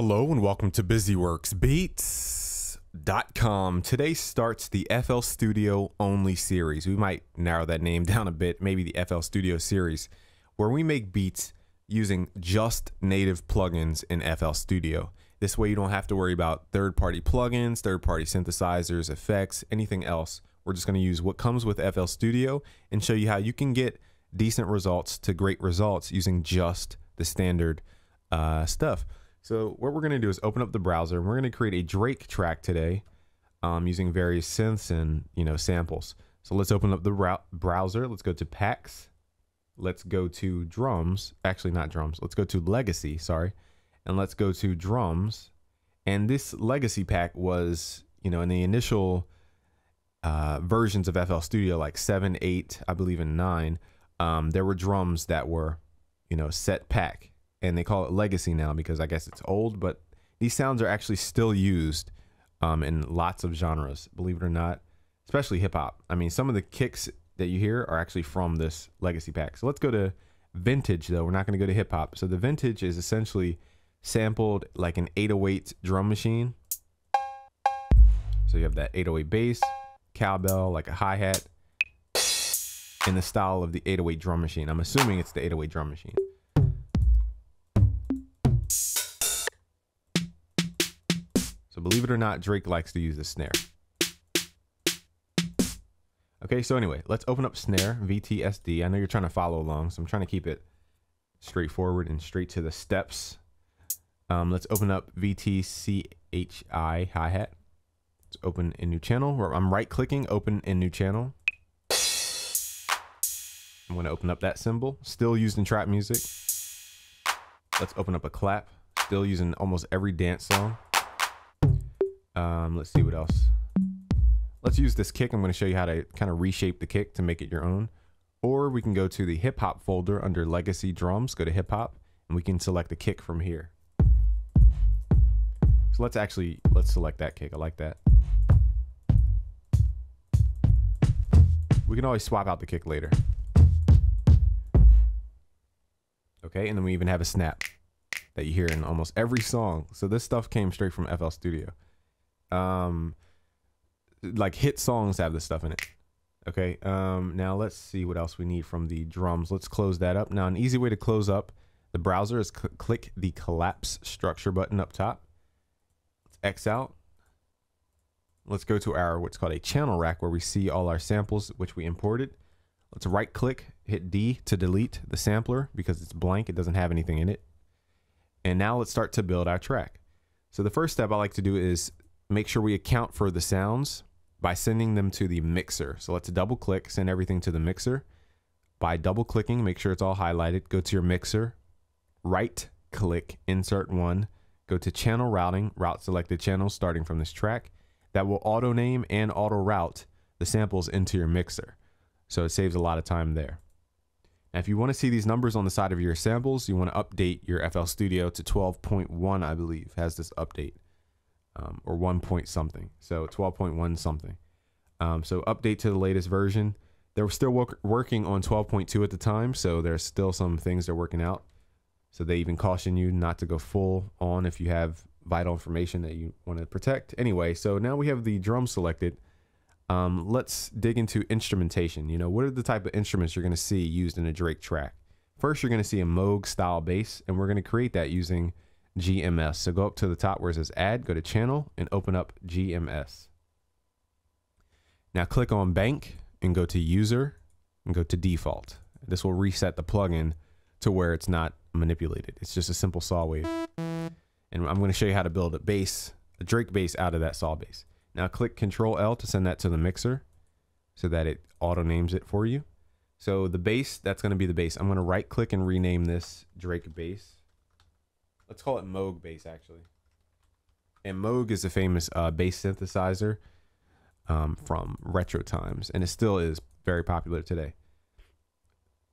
Hello and welcome to BusyWorksBeats.com. Today starts the FL Studio only series. We might narrow that name down a bit, maybe the FL Studio series, where we make beats using just native plugins in FL Studio. This way you don't have to worry about third-party plugins, third-party synthesizers, effects, anything else. We're just going to use what comes with FL Studio and show you how you can get decent results to great results using just the standard stuff. So what we're going to do is open up the browser and we're going to create a Drake track today using various synths and samples. So let's open up the browser. Let's go to packs. Let's go to drums. Actually, not drums. Let's go to legacy. Sorry. And let's go to drums. And this legacy pack was, in the initial versions of FL Studio, like 7, 8, I believe in 9, there were drums that were, set pack. And they call it legacy now because I guess it's old, but these sounds are actually still used in lots of genres, believe it or not, especially hip hop. I mean, some of the kicks that you hear are actually from this legacy pack. So let's go to vintage though. We're not going to go to hip hop. So the vintage is essentially sampled like an 808 drum machine. So you have that 808 bass, cowbell, like a hi-hat in the style of the 808 drum machine. I'm assuming it's the 808 drum machine. So believe it or not, Drake likes to use the snare. Okay, so anyway, let's open up snare, VTSD. I know you're trying to follow along, so I'm trying to keep it straightforward and straight to the steps. Let's open up VTCHI hi-hat. Let's open a new channel. Where I'm right-clicking, open in new channel. I'm going to open up that symbol, still used in trap music. Let's open up a clap, still used in almost every dance song. Let's see what else. Let's use this kick. I'm going to show you how to kind of reshape the kick to make it your own. Or we can go to the hip hop folder under legacy drums, go to hip hop, and we can select the kick from here. So let's select that kick. I like that. We can always swap out the kick later. Okay, and then we even have a snap that you hear in almost every song. So this stuff came straight from FL Studio. Like hit songs have this stuff in it. Okay, now let's see what else we need from the drums. Let's close that up. Now an easy way to close up the browser is click the collapse structure button up top. Let's X out. Let's go to our what's called a channel rack where we see all our samples which we imported. Let's right click, hit D to delete the sampler because it's blank, it doesn't have anything in it. And now let's start to build our track. So the first step I like to do is make sure we account for the sounds by sending them to the mixer. So let's double click, send everything to the mixer. By double clicking, make sure it's all highlighted. Go to your mixer, right click, insert one, go to channel routing, route selected channels starting from this track. That will auto name and auto route the samples into your mixer. So it saves a lot of time there. Now, if you want to see these numbers on the side of your samples, you want to update your FL Studio to 12.1, I believe, has this update. Or 1 point something. So 12.1 something. So update to the latest version. They were still working on 12.2 at the time, so there's still some things they're working out. So they even caution you not to go full on if you have vital information that you want to protect. Anyway, so now we have the drum selected. Let's dig into instrumentation. What are the type of instruments you're going to see used in a Drake track? First, you're going to see a Moog style bass, and we're going to create that using GMS. So go up to the top where it says add, go to channel and open up GMS. Now click on bank and go to user and go to default. This will reset the plugin to where it's not manipulated. It's just a simple saw wave. And I'm going to show you how to build a bass, a Drake bass out of that saw bass. Now click Control L to send that to the mixer so that it auto names it for you. So the bass, that's going to be the bass. I'm going to right click and rename this Drake bass. Let's call it Moog bass actually. And Moog is a famous bass synthesizer from retro times, and it still is very popular today.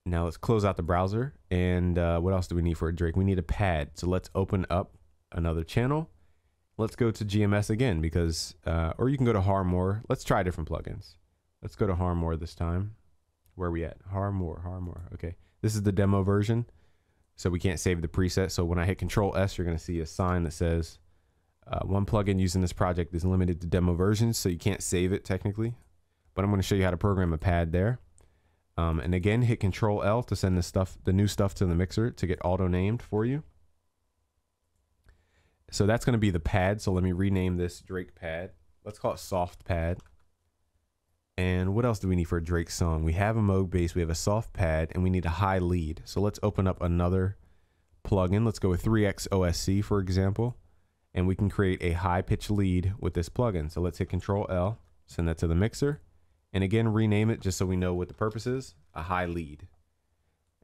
Now let's close out the browser, and what else do we need for a Drake? We need a pad, so let's open up another channel. Let's go to GMS again because, or you can go to Harmore. Let's try different plugins. Let's go to Harmore this time. Where are we at? Harmore. Okay, this is the demo version. so we can't save the preset. So when I hit Control S, you're going to see a sign that says one plugin using this project is limited to demo versions, so you can't save it technically. But I'm going to show you how to program a pad there. And again, hit Control L to send the new stuff to the mixer to get auto named for you. So that's going to be the pad. So let me rename this Drake pad. Let's call it soft pad. And what else do we need for a Drake song? We have a Moog bass, we have a soft pad, and we need a high lead. So let's open up another plugin. Let's go with 3X OSC, for example. And we can create a high pitch lead with this plugin. So let's hit Control L, send that to the mixer. And again, rename it just so we know what the purpose is, a high lead.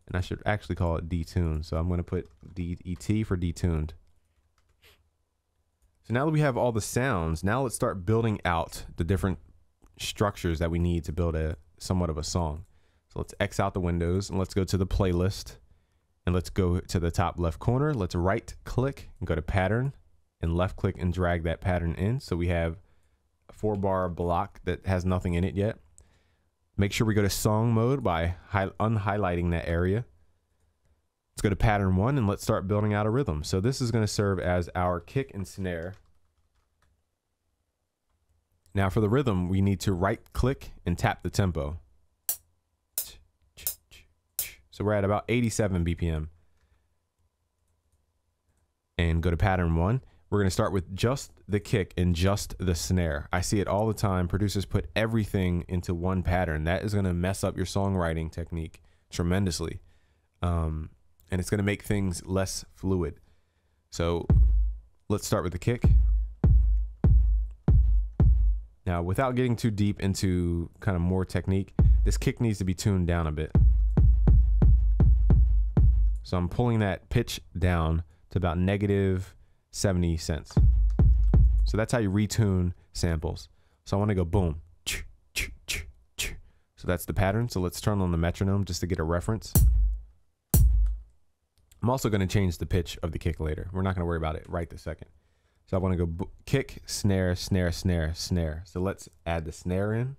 And I should actually call it detuned. So I'm going to put DET for detuned. So now that we have all the sounds, now let's start building out the different structures that we need to build a somewhat of a song. So let's X out the windows and let's go to the playlist and let's go to the top left corner. Let's right click and go to pattern and left click and drag that pattern in. So we have a 4-bar block that has nothing in it yet. Make sure we go to song mode by unhighlighting that area. Let's go to pattern 1 and let's start building out a rhythm. So this is going to serve as our kick and snare. Now for the rhythm, we need to right click and tap the tempo. So we're at about 87 BPM. And go to pattern 1. We're going to start with just the kick and just the snare. I see it all the time. Producers put everything into one pattern. That is going to mess up your songwriting technique tremendously. And it's going to make things less fluid. So let's start with the kick. Now, without getting too deep into kind of more technique, this kick needs to be tuned down a bit. So I'm pulling that pitch down to about -70 cents. So that's how you retune samples. So I want to go boom. So that's the pattern. So let's turn on the metronome just to get a reference. I'm also going to change the pitch of the kick later. We're not going to worry about it right this second. So I want to go kick, snare, snare, snare, snare. So let's add the snare in.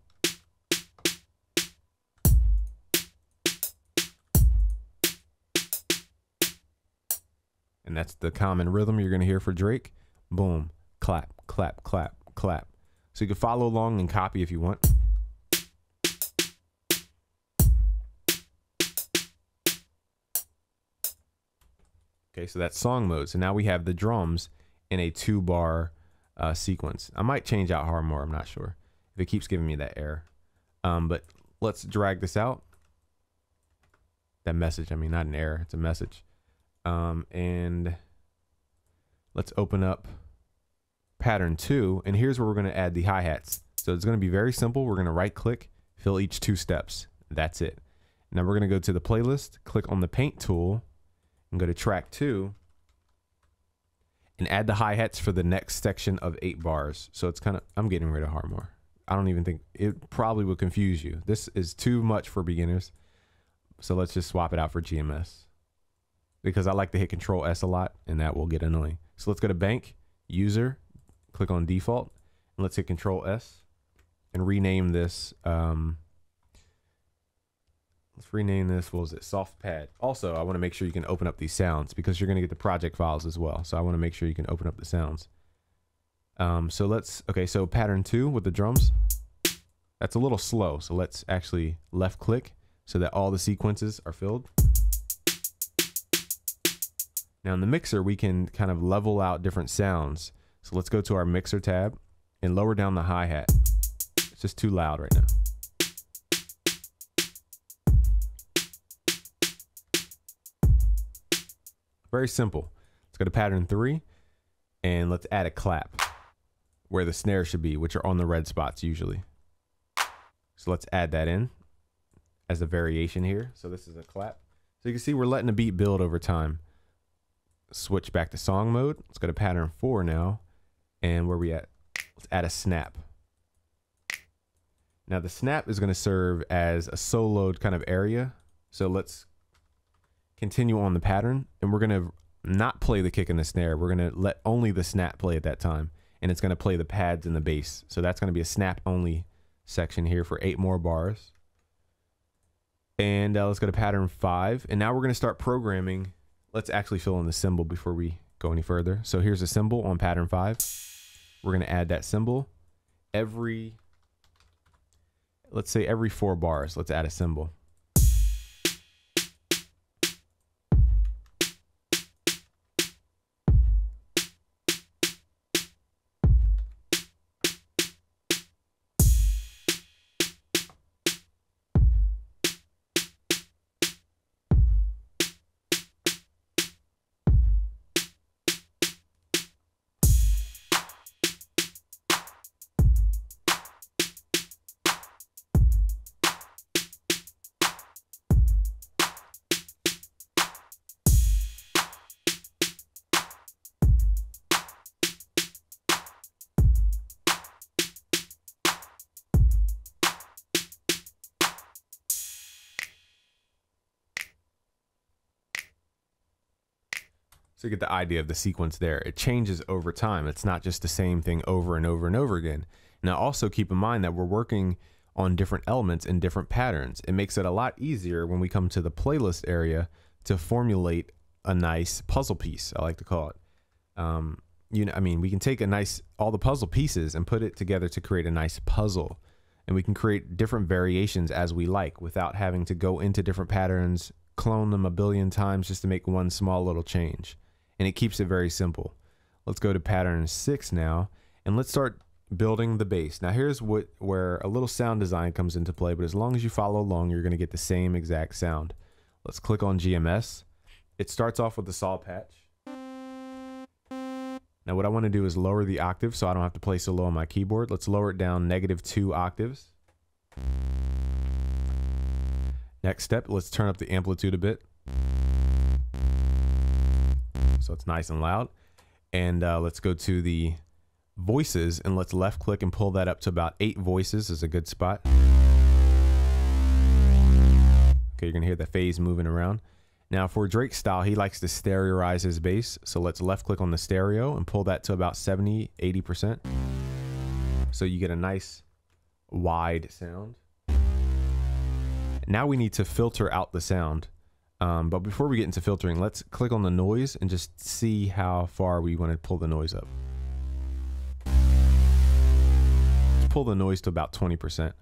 And that's the common rhythm you're going to hear for Drake. Boom, clap, clap, clap, clap. So you can follow along and copy if you want. Okay, so that's song mode. So now we have the drums in a 2-bar sequence. I might change out hard more, I'm not sure if it keeps giving me that error. But let's drag this out. That message, I mean, not an error, it's a message. And let's open up pattern 2, and here's where we're going to add the hi-hats. So it's going to be very simple. We're going to right click, fill each 2 steps. That's it. Now we're going to go to the playlist, click on the paint tool, and go to track 2 and add the hi-hats for the next section of 8 bars. So it's kind of, I'm getting rid of Harmore. I don't even think, it probably would confuse you. This is too much for beginners. So let's just swap it out for GMS, because I like to hit Control S a lot and that will get annoying. So let's go to bank, user, click on default, and let's hit Control S and rename this. Let's rename this, what was it? Soft pad. Also, I want to make sure you can open up these sounds because you're going to get the project files as well. So I want to make sure you can open up the sounds. So let's, okay, so pattern 2 with the drums. That's a little slow. So let's actually left click so that all the sequences are filled. Now in the mixer, we can kind of level out different sounds. So let's go to our mixer tab and lower down the hi-hat. It's just too loud right now. Very simple. Let's go to pattern 3 and let's add a clap where the snare should be, which are on the red spots usually. So let's add that in as a variation here. So this is a clap. So you can see we're letting the beat build over time. Switch back to song mode. Let's go to pattern 4 now. And where we at? Let's add a snap. Now the snap is going to serve as a soloed kind of area. So let's continue on the pattern, and we're going to not play the kick and the snare. We're going to let only the snap play at that time, and it's going to play the pads and the bass. So that's going to be a snap only section here for 8 more bars. And let's go to pattern 5, and now we're going to start programming let's actually fill in the symbol before we go any further. So here's a symbol on pattern 5. We're going to add that symbol every, let's say every 4 bars. Let's add a symbol. So you get the idea of the sequence there. It changes over time. It's not just the same thing over and over and over again. Now also keep in mind that we're working on different elements in different patterns. It makes it a lot easier when we come to the playlist area to formulate a nice puzzle piece, I like to call it. I mean, we can take all the puzzle pieces and put it together to create a nice puzzle. And we can create different variations as we like without having to go into different patterns, clone them a billion times just to make one small little change. And it keeps it very simple. Let's go to pattern 6 now, and let's start building the bass. Now here's where a little sound design comes into play, but as long as you follow along, you're gonna get the same exact sound. Let's click on GMS. It starts off with the saw patch. Now what I wanna do is lower the octave so I don't have to play so low on my keyboard. Let's lower it down -2 octaves. Next step, let's turn up the amplitude a bit, so it's nice and loud. And let's go to the voices and let's left click and pull that up to about 8 voices is a good spot. Okay, you're gonna hear the phase moving around. Now for Drake's style, he likes to stereoize his bass. So let's left click on the stereo and pull that to about 70–80%. So you get a nice wide sound. Now we need to filter out the sound. But before we get into filtering, let's click on the noise and just see how far we want to pull the noise up. Let's pull the noise to about 20%.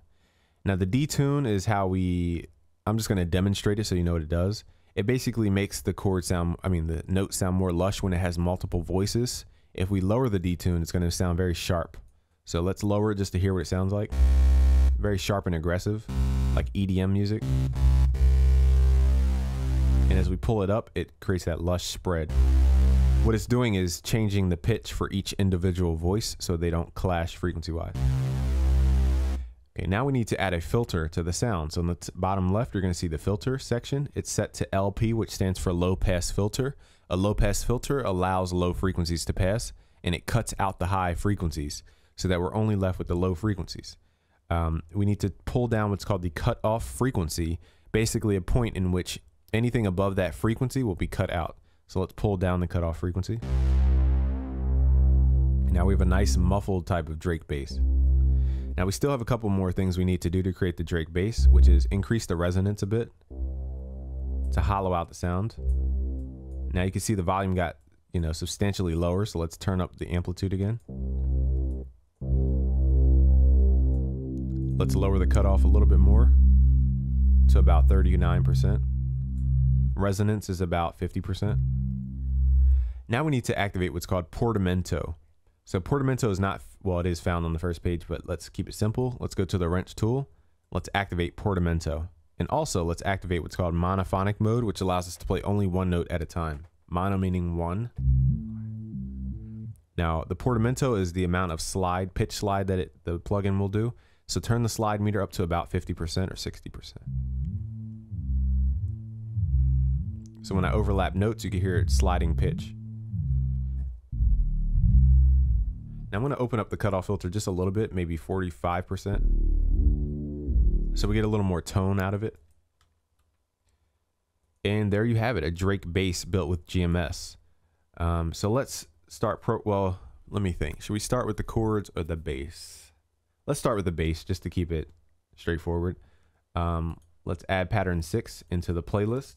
Now the detune is how I'm just going to demonstrate it so you know what it does. It basically makes the the note sound more lush when it has multiple voices. If we lower the detune, it's going to sound very sharp. So let's lower it just to hear what it sounds like. Very sharp and aggressive, like EDM music. And as we pull it up, it creates that lush spread. What it's doing is changing the pitch for each individual voice so they don't clash frequency-wise. Okay, now we need to add a filter to the sound. So on the bottom left, you're going to see the filter section. It's set to LP, which stands for low pass filter. A low pass filter allows low frequencies to pass, and it cuts out the high frequencies so that we're only left with the low frequencies. We need to pull down what's called the cutoff frequency, basically a point in which anything above that frequency will be cut out. So let's pull down the cutoff frequency. Now we have a nice muffled type of Drake bass. Now we still have a couple more things we need to do to create the Drake bass, which is increase the resonance a bit to hollow out the sound. Now you can see the volume got, substantially lower. So let's turn up the amplitude again. Let's lower the cutoff a little bit more to about 39%. Resonance is about 50%. Now we need to activate what's called portamento. So portamento is not, well, it is found on the first page, but let's keep it simple. Let's go to the wrench tool. Let's activate portamento. And also let's activate what's called monophonic mode, which allows us to play only one note at a time. Mono meaning one. Now the portamento is the amount of pitch slide that the plugin will do. So turn the slide meter up to about 50% or 60%. So when I overlap notes, you can hear it sliding pitch. Now I'm going to open up the cutoff filter just a little bit, maybe 45%. So we get a little more tone out of it. And there you have it, a Drake bass built with GMS. So let's start, let me think. Should we start with the chords or the bass? Let's start with the bass just to keep it straightforward. Let's add pattern 6 into the playlist.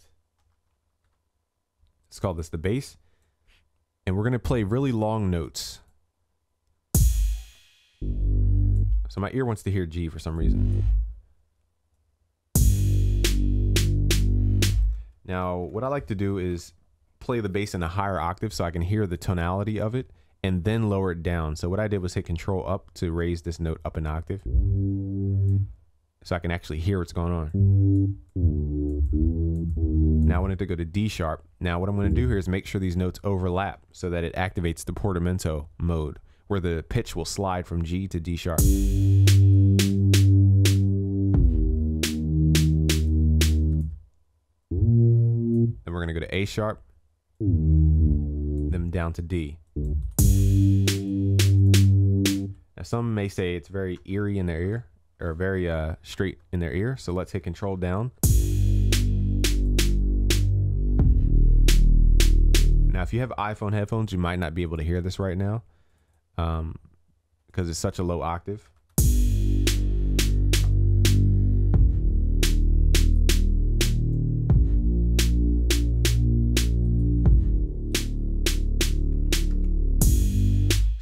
Let's call this the bass. And we're going to play really long notes. So my ear wants to hear G for some reason. Now, what I like to do is play the bass in a higher octave so I can hear the tonality of it and then lower it down. So what I did was hit Control up to raise this note up an octave so I can actually hear what's going on. Now I wanted to go to D sharp. Now what I'm going to do here is make sure these notes overlap so that it activates the portamento mode where the pitch will slide from G to D sharp. Then we're going to go to A sharp, then down to D. Now some may say it's very eerie in their ear, or very straight in their ear. So let's hit Control down. Now if you have iPhone headphones, you might not be able to hear this right now because it's such a low octave.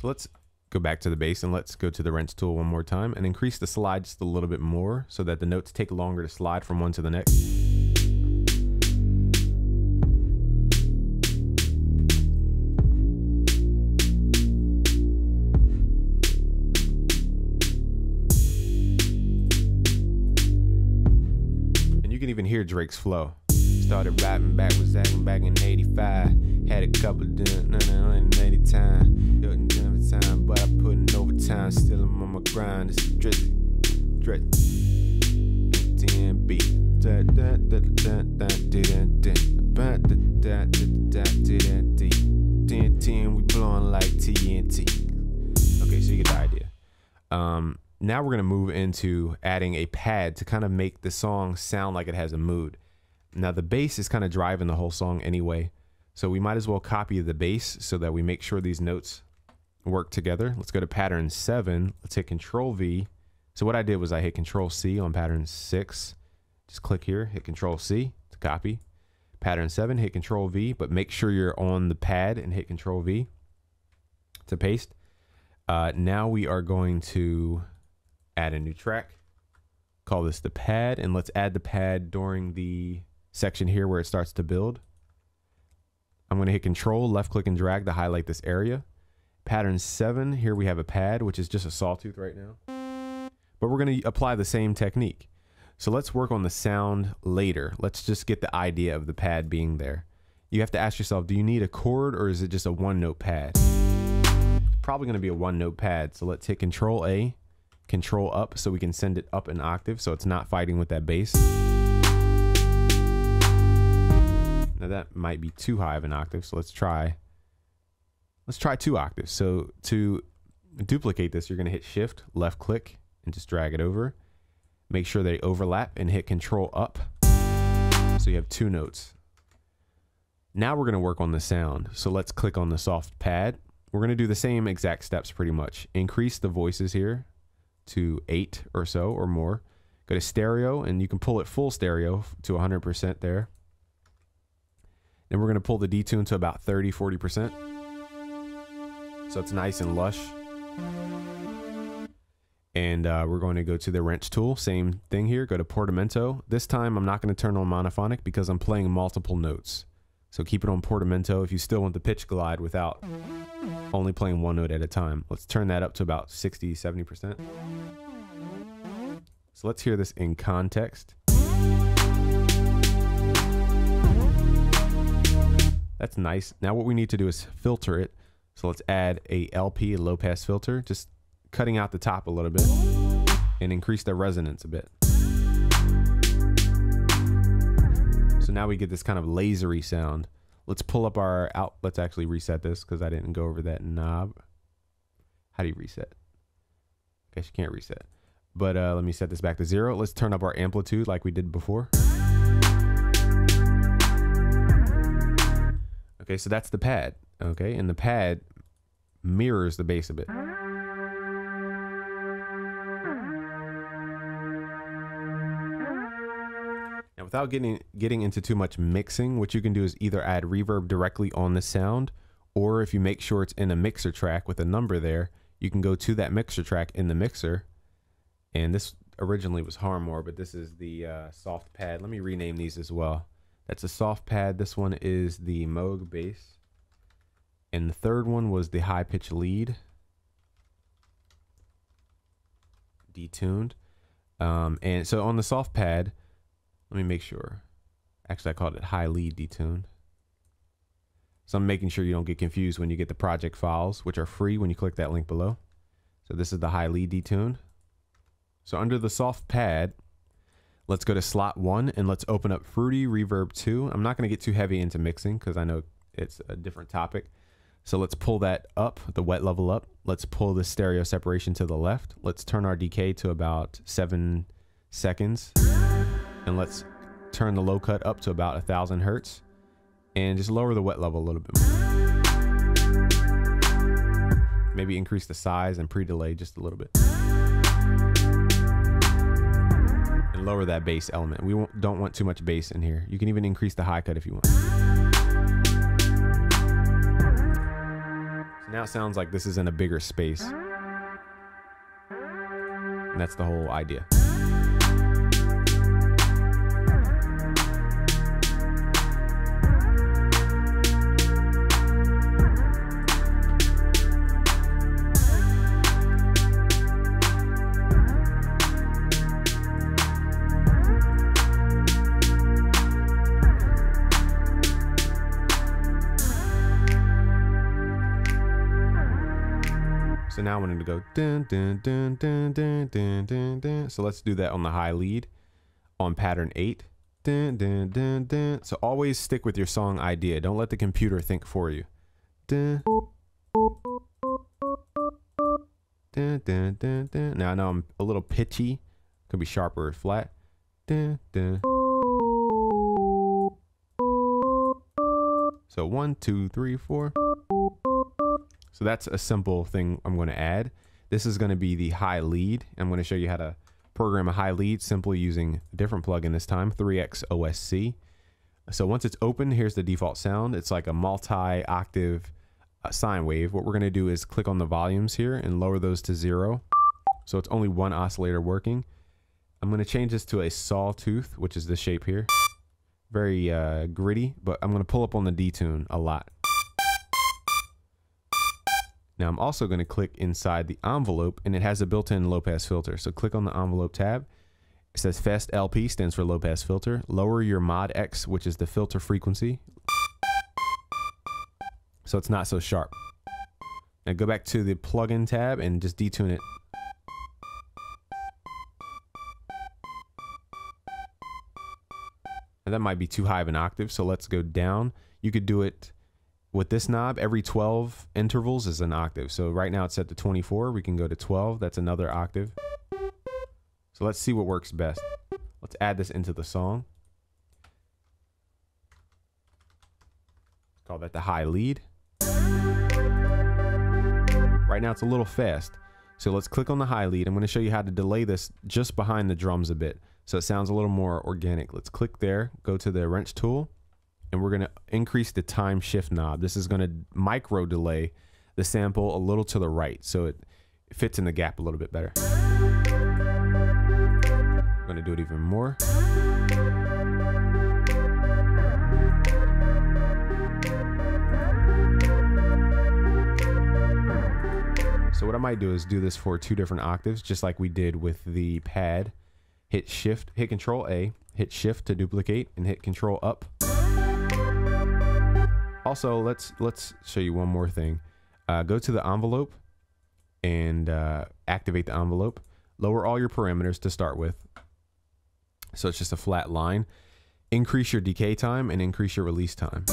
So let's go back to the bass and let's go to the wrench tool one more time and increase the slide just a little bit more so that the notes take longer to slide from one to the next. And you can even hear Drake's flow. Started rapping backwards, acting back in 85. Had a couple of 80 time. Time, but I put in overtime. Still I'm on my grind. It's drizzy, DNB. 10, we blowing like TNT. Okay, so you get the idea. Now we're gonna move into adding a pad to kind of make the song sound like it has a mood. Now the bass is kind of driving the whole song anyway, so we might as well copy the bass so that we make sure these notes work together. Let's go to pattern 7. Let's hit Control V. So what I did was I hit Control C on pattern 6. Just click here, hit Control C to copy. Pattern 7, hit Control V, but make sure you're on the pad and hit Control V to paste. Now we are going to add a new track. Call this the pad, and let's add the pad during the section here where it starts to build. I'm going to hit Control, left click and drag to highlight this area. Pattern 7, here we have a pad, which is just a sawtooth right now. But we're going to apply the same technique. So let's work on the sound later. Let's just get the idea of the pad being there. You have to ask yourself, do you need a chord or is it just a one-note pad? It's probably going to be a one-note pad. So let's hit Control A, Control up so we can send it up an octave so it's not fighting with that bass. Now that might be too high of an octave, so let's try 2 octaves. So to duplicate this, you're going to hit Shift, left click, and just drag it over. Make sure they overlap and hit Control up. So you have 2 notes. Now we're going to work on the sound. So let's click on the soft pad. We're going to do the same exact steps pretty much. Increase the voices here to 8 or so or more. Go to stereo and you can pull it full stereo to 100% there. Then we're going to pull the detune to about 30-40%. So it's nice and lush. And we're going to go to the wrench tool. Same thing here. Go to portamento. This time I'm not going to turn on monophonic because I'm playing multiple notes. So keep it on portamento if you still want the pitch glide without only playing one note at a time. Let's turn that up to about 60-70%. So let's hear this in context. That's nice. Now what we need to do is filter it. So let's add a LP, a low pass filter, just cutting out the top a little bit and increase the resonance a bit. So now we get this kind of lasery sound. Let's pull up our out. Let's actually reset this because I didn't go over that knob. How do you reset? I guess you can't reset. But let me set this back to 0. Let's turn up our amplitude like we did before. Okay, so that's the pad. Okay, and the pad mirrors the bass a bit. Now Now, without getting into too much mixing, what you can do is either add reverb directly on the sound, or if you make sure it's in a mixer track with a number there, you can go to that mixer track in the mixer. And this originally was Harmore, but this is the soft pad. Let me rename these as well. That's a soft pad. This one is the Moog bass. And the third one was the high pitch lead. Detuned. And so on the soft pad, let me make sure. Actually, I called it high lead detuned. So I'm making sure you don't get confused when you get the project files, which are free when you click that link below. So this is the high lead detuned. So under the soft pad, let's go to slot 1 and let's open up Fruity Reverb 2. I'm not going to get too heavy into mixing because I know it's a different topic. So let's pull that up, the wet level up. Let's pull the stereo separation to the left. Let's turn our decay to about 7 seconds. And let's turn the low cut up to about 1000 hertz. And just lower the wet level a little bit more. Maybe increase the size and pre-delay just a little bit. And lower that bass element. We don't want too much bass in here. You can even increase the high cut if you want. Now it sounds like this is in a bigger space. And that's the whole idea. So now I want him to go dun dun dun dun dun dun dun dun. So let's do that on the high lead on pattern 8. Dun dun dun dun. So always stick with your song idea. Don't let the computer think for you. Dun dun dun dun dun. Now I know I'm a little pitchy. Could be sharper or flat. Dun dun. So 1, 2, 3, 4. So that's a simple thing I'm going to add. This is going to be the high lead. I'm going to show you how to program a high lead simply using a different plugin this time, 3X OSC. So once it's open, here's the default sound. It's like a multi-octave sine wave. What we're going to do is click on the volumes here and lower those to 0. So it's only one oscillator working. I'm going to change this to a sawtooth, which is the shape here. Very gritty, but I'm going to pull up on the detune a lot. Now I'm also going to click inside the envelope, and it has a built-in low-pass filter. So click on the envelope tab. It says Fast LP, stands for low-pass filter. Lower your mod X, which is the filter frequency, so it's not so sharp. Now go back to the plugin tab and just detune it. And that might be too high of an octave, so let's go down. You could do it with this knob. Every 12 intervals is an octave. So right now it's set to 24. We can go to 12. That's another octave. So let's see what works best. Let's add this into the song. Call that the high lead. Right now it's a little fast. So let's click on the high lead. I'm going to show you how to delay this just behind the drums a bit, so it sounds a little more organic. Let's click there, go to the wrench tool, and we're going to increase the time shift knob. This is going to micro delay the sample a little to the right, so it fits in the gap a little bit better. I'm going to do it even more. So what I might do is do this for 2 different octaves, just like we did with the pad. Hit shift, hit control A, hit shift to duplicate, and hit control up. Also, let's show you one more thing. Go to the envelope and activate the envelope. Lower all your parameters to start with, so it's just a flat line. Increase your decay time and increase your release time.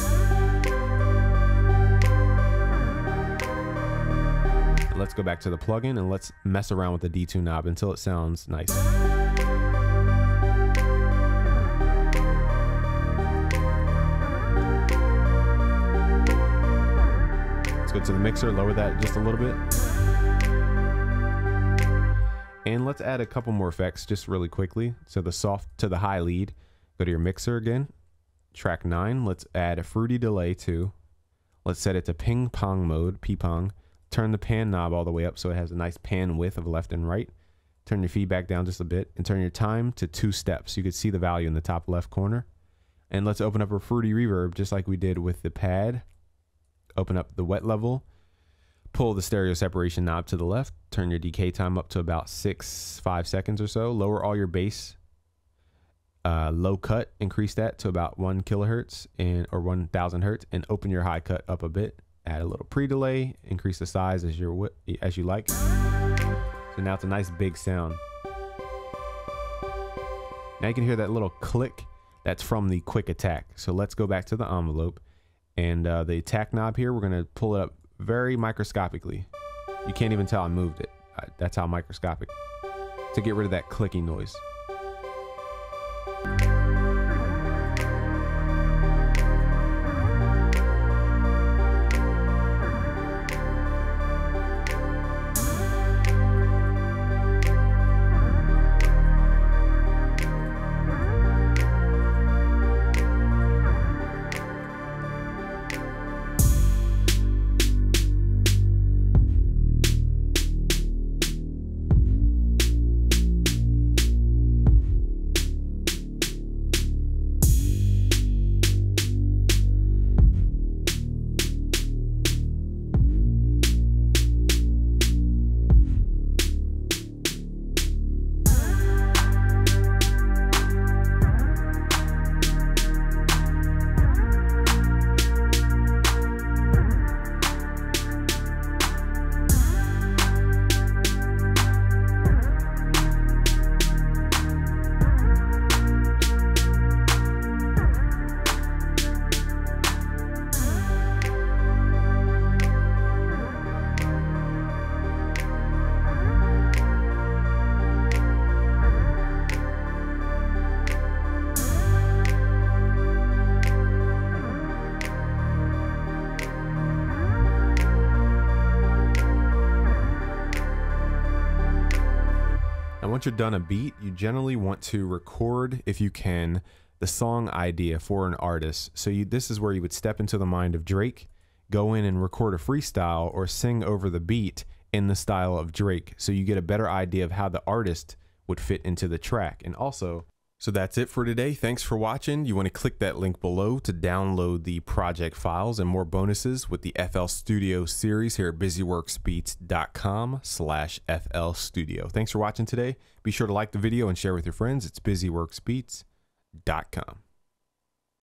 Let's go back to the plugin and let's mess around with the detune knob until it sounds nice. Let's go to the mixer, lower that just a little bit. And let's add a couple more effects just really quickly. So the soft to the high lead, Go to your mixer again, track 9. Let's add a fruity delay too. Let's set it to ping pong mode, p-pong. Turn the pan knob all the way up so it has a nice pan width of left and right. Turn your feedback down just a bit and turn your time to 2 steps. You can see the value in the top left corner. And let's open up a fruity reverb just like we did with the pad. Open up the wet level. Pull the stereo separation knob to the left. Turn your decay time up to about 5 seconds or so. Lower all your bass. Low cut, increase that to about 1 kilohertz or 1000 hertz, and open your high cut up a bit. Add a little pre-delay. Increase the size as you like. So now it's a nice big sound. Now you can hear that little click. That's from the quick attack. So let's go back to the envelope, and the attack knob here, we're gonna pull it up very microscopically. You can't even tell I moved it. That's how microscopic, to get rid of that clicking noise. Once you're done a beat, you generally want to record, if you can, the song idea for an artist. So this is where you would step into the mind of Drake, go in and record a freestyle or sing over the beat in the style of Drake, so you get a better idea of how the artist would fit into the track. And also, so that's it for today. Thanks for watching. You want to click that link below to download the project files and more bonuses with the FL Studio series here at busyworksbeats.com/FL Studio. Thanks for watching today. Be sure to like the video and share with your friends. It's busyworksbeats.com.